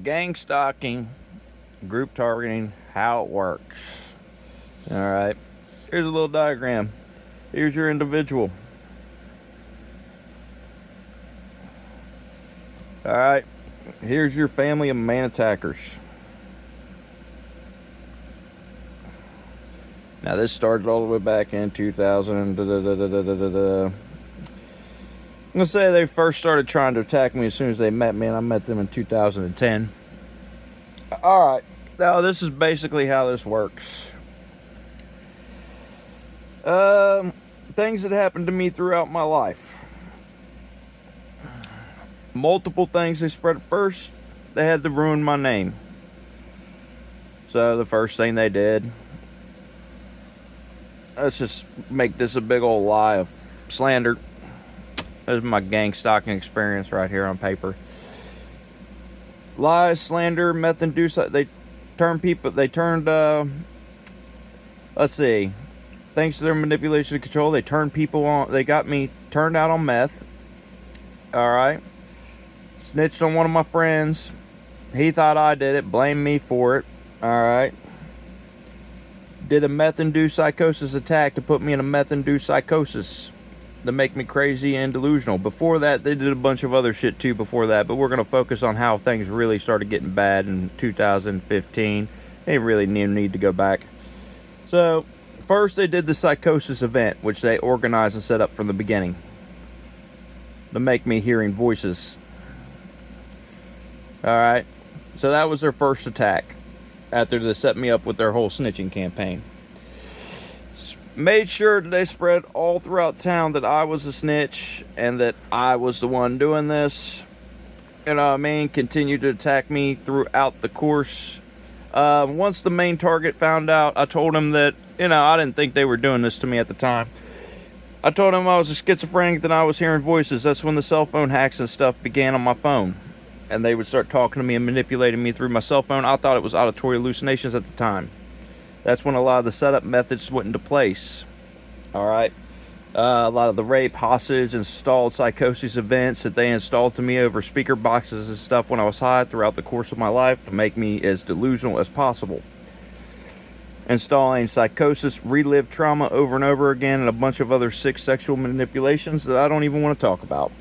Gang stalking, group targeting, how it works. Alright, here's a little diagram. Here's your individual. Alright, here's your family of man attackers. Now this started all the way back in 2000. I'm gonna say they first started trying to attack me as soon as they met me, and I met them in 2010. Alright, now this is basically how this works. Things that happened to me throughout my life. Multiple things they spread. First, they had to ruin my name. So the first thing they did, let's just make this a big old lie of slander. This is my gang stalking experience right here on paper. Lies, slander, meth induced. They turned, let's see. Thanks to their manipulation and control, they turned people on. They got me turned out on meth. Alright. Snitched on one of my friends. He thought I did it. Blamed me for it. Alright. Did a meth-induced psychosis attack to put me in a meth-induced psychosis to make me crazy and delusional. Before that, they did a bunch of other shit too before that, but we're going to focus on how things really started getting bad in 2015. They really need to go back. So, first they did the psychosis event, which they organized and set up from the beginning to make me hearing voices. Alright, so that was their first attack after they set me up with their whole snitching campaign. Made sure that they spread all throughout town that I was a snitch and that I was the one doing this. You know what I mean? Continued to attack me throughout the course. Once the main target found out, I told him that, I didn't think they were doing this to me at the time. I told him I was a schizophrenic, that I was hearing voices. That's when the cell phone hacks and stuff began on my phone. And they would start talking to me and manipulating me through my cell phone. I thought it was auditory hallucinations at the time. That's when a lot of the setup methods went into place. Alright. A lot of the rape, hostage, installed psychosis events that they installed to me over speaker boxes and stuff when I was high throughout the course of my life to make me as delusional as possible. Installing psychosis, relive trauma over and over again, and a bunch of other sick sexual manipulations that I don't even want to talk about.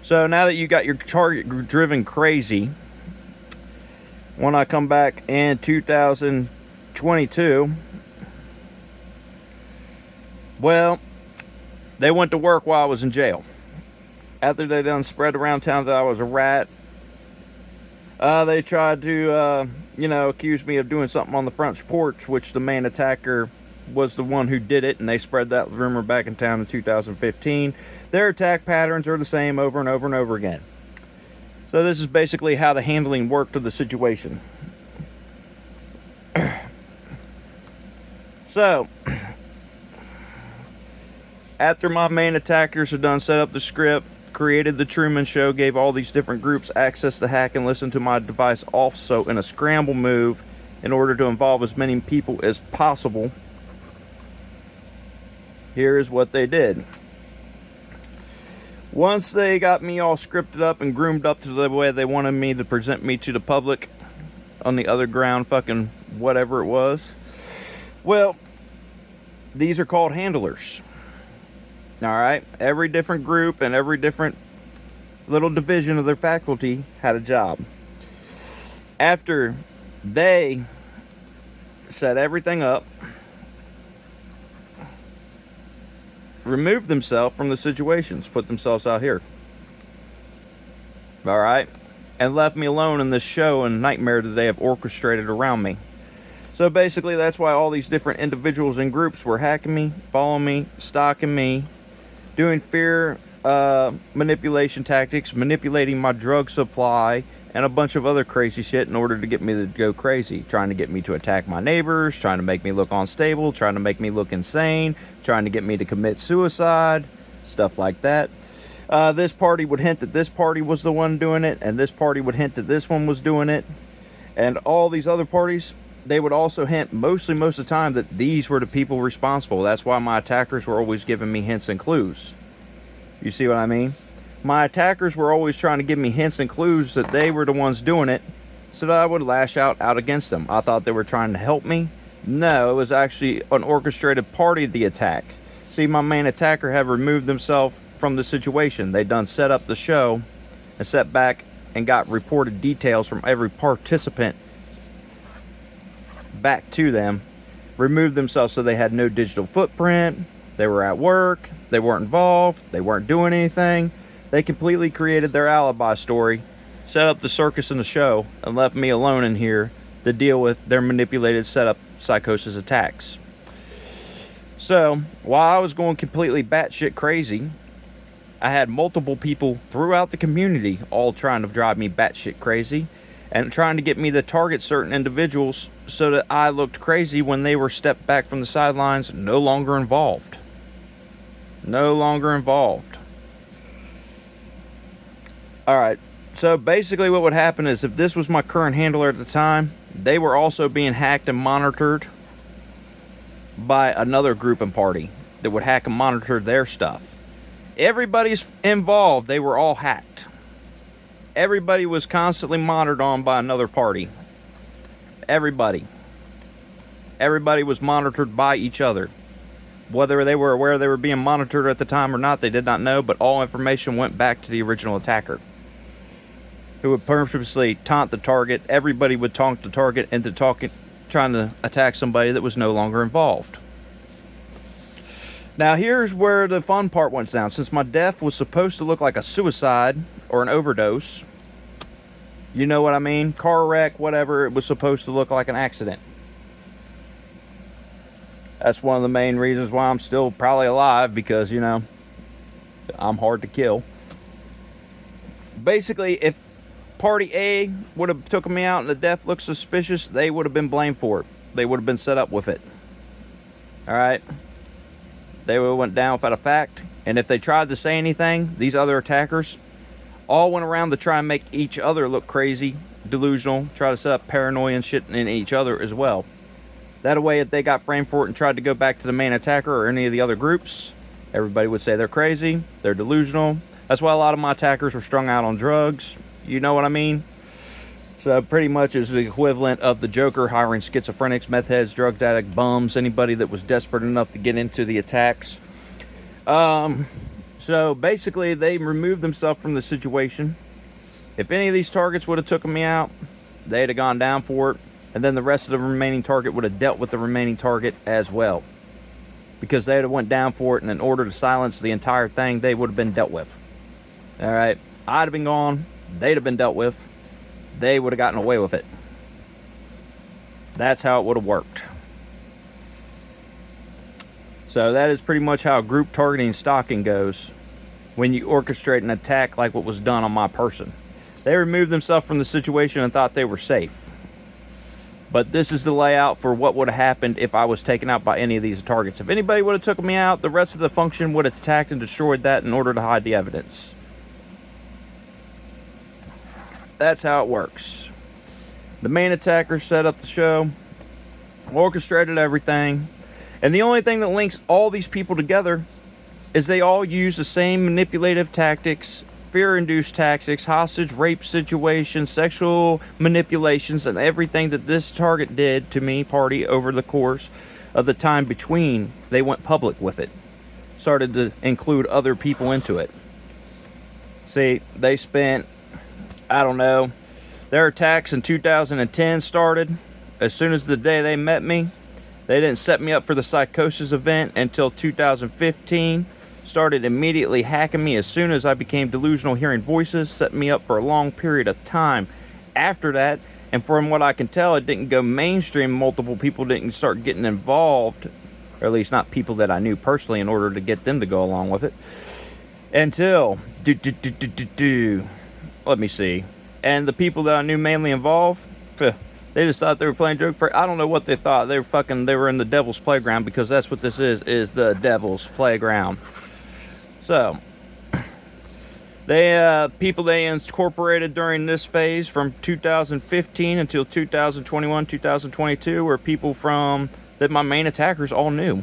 So now that you got your target driven crazy, when I come back in 2022, well, they went to work while I was in jail. After they done spread around town that I was a rat, they tried to, accuse me of doing something on the front porch, which the main attacker was the one who did it, and they spread that rumor back in town in 2015. Their attack patterns are the same over and over and over again. So this is basically how the handling worked of the situation. So, after my main attackers had done set up the script, created the Truman Show, gave all these different groups access to hack and listen to my device also in a scramble move in order to involve as many people as possible, here is what they did. Once they got me all scripted up and groomed up to the way they wanted me to present me to the public on the other ground, fucking whatever it was, well, these are called handlers. Alright, every different group and every different little division of their faculty had a job. After they set everything up, removed themselves from the situations, put themselves out here, alright, and left me alone in this show and nightmare that they have orchestrated around me. So basically that's why all these different individuals and groups were hacking me, following me, stalking me, doing fear manipulation tactics, manipulating my drug supply, and a bunch of other crazy shit in order to get me to go crazy. Trying to get me to attack my neighbors, trying to make me look unstable, trying to make me look insane, trying to get me to commit suicide, stuff like that. This party would hint that this party was the one doing it, and this party would hint that this one was doing it. And all these other parties, they would also hint, most of the time, that these were the people responsible. That's why my attackers were always giving me hints and clues. You see what I mean? My attackers were always trying to give me hints and clues that they were the ones doing it, so that I would lash out against them. I thought they were trying to help me. No, it was actually an orchestrated part of the attack. See, my main attacker had removed themselves from the situation. They done set up the show and sat back and got reported details from every participant back to them, removed themselves so they had no digital footprint. They were at work, they weren't involved, they weren't doing anything. They completely created their alibi story, set up the circus and the show, and left me alone in here to deal with their manipulated setup psychosis attacks. So, while I was going completely batshit crazy, I had multiple people throughout the community all trying to drive me batshit crazy and trying to get me to target certain individuals so that I looked crazy when they were stepped back from the sidelines, no longer involved. No longer involved. Alright, so basically what would happen is if this was my current handler at the time, they were also being hacked and monitored by another group and party that would hack and monitor their stuff. Everybody's involved, they were all hacked. Everybody was constantly monitored on by another party. Everybody was monitored by each other. Whether they were aware they were being monitored at the time or not, they did not know, but all information went back to the original attacker, who would purposely taunt the target. Everybody would taunt the target into trying to attack somebody that was no longer involved. Now here's where the fun part went down. Since my death was supposed to look like a suicide or an overdose, you know what I mean? Car wreck, whatever, it was supposed to look like an accident. That's one of the main reasons why I'm still probably alive, because, you know, I'm hard to kill. Basically, if Party A would have taken me out and the death looked suspicious, they would have been blamed for it. They would have been set up with it. Alright? They would have went down without a fact. And if they tried to say anything, these other attackers all went around to try and make each other look crazy, delusional, try to set up paranoia and shit in each other as well. That way, if they got framed for it and tried to go back to the main attacker or any of the other groups, everybody would say they're crazy, they're delusional. That's why a lot of my attackers were strung out on drugs. You know what I mean? So pretty much is the equivalent of the Joker hiring schizophrenics, meth heads, drug addict, bums, anybody that was desperate enough to get into the attacks. So basically, they removed themselves from the situation. If any of these targets would have taken me out, they'd have gone down for it. And then the rest of the remaining target would have dealt with the remaining target as well, because they'd have went down for it, and in order to silence the entire thing, they would have been dealt with. Alright, I'd have been gone, they'd have been dealt with, they would have gotten away with it. That's how it would have worked. So that is pretty much how group targeting and stalking goes when you orchestrate an attack like what was done on my person. They removed themselves from the situation and thought they were safe. But this is the layout for what would have happened if I was taken out by any of these targets. If anybody would have taken me out, the rest of the function would have attacked and destroyed that in order to hide the evidence. That's how it works. The main attacker set up the show, orchestrated everything, and the only thing that links all these people together is they all use the same manipulative tactics, fear-induced tactics, hostage rape situations, sexual manipulations, and everything that this target did to me, party, over the course of the time between they went public with it. Started to include other people into it. See, they spent, I don't know, their attacks in 2010 started. As soon as the day they met me, they didn't set me up for the psychosis event until 2015. Started immediately hacking me as soon as I became delusional, hearing voices, set me up for a long period of time after that. And from what I can tell, it didn't go mainstream. Multiple people didn't start getting involved, or at least not people that I knew personally, in order to get them to go along with it, until let me see. And the people that I knew mainly involved, they just thought they were playing joke. I don't know what they thought. They were in the devil's playground, because that's what this is the devil's playground. So, people they incorporated during this phase from 2015 until 2021, 2022 were people from that my main attackers all knew.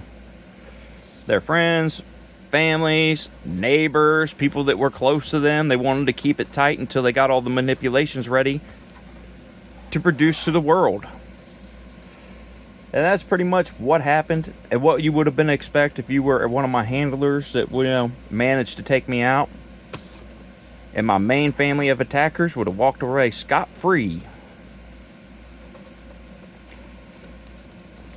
Their friends, families, neighbors, people that were close to them. They wanted to keep it tight until they got all the manipulations ready to produce to the world. And that's pretty much what happened and what you would have been expect if you were one of my handlers that managed to take me out. And my main family of attackers would have walked away scot-free.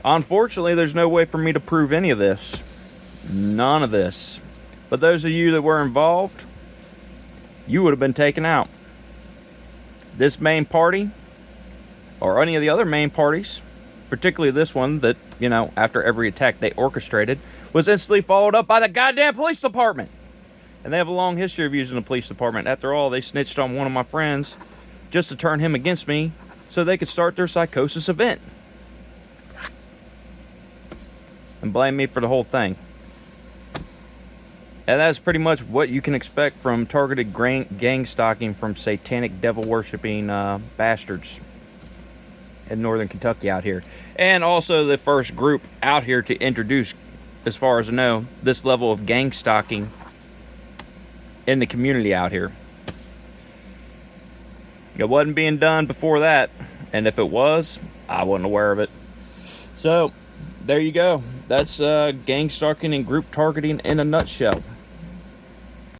Unfortunately, there's no way for me to prove any of this. None of this. But those of you that were involved, you would have been taken out. This main party, or any of the other main parties, particularly this one that, after every attack they orchestrated, was instantly followed up by the goddamn police department. And they have a long history of using the police department. After all, they snitched on one of my friends just to turn him against me so they could start their psychosis event. And blame me for the whole thing. And that's pretty much what you can expect from targeted gang stalking from satanic devil-worshipping bastards in northern Kentucky out here. And also the first group out here to introduce, as far as I know, this level of gang stalking in the community out here. It wasn't being done before that, and if it was, I wasn't aware of it. So there you go. That's gang stalking and group targeting in a nutshell.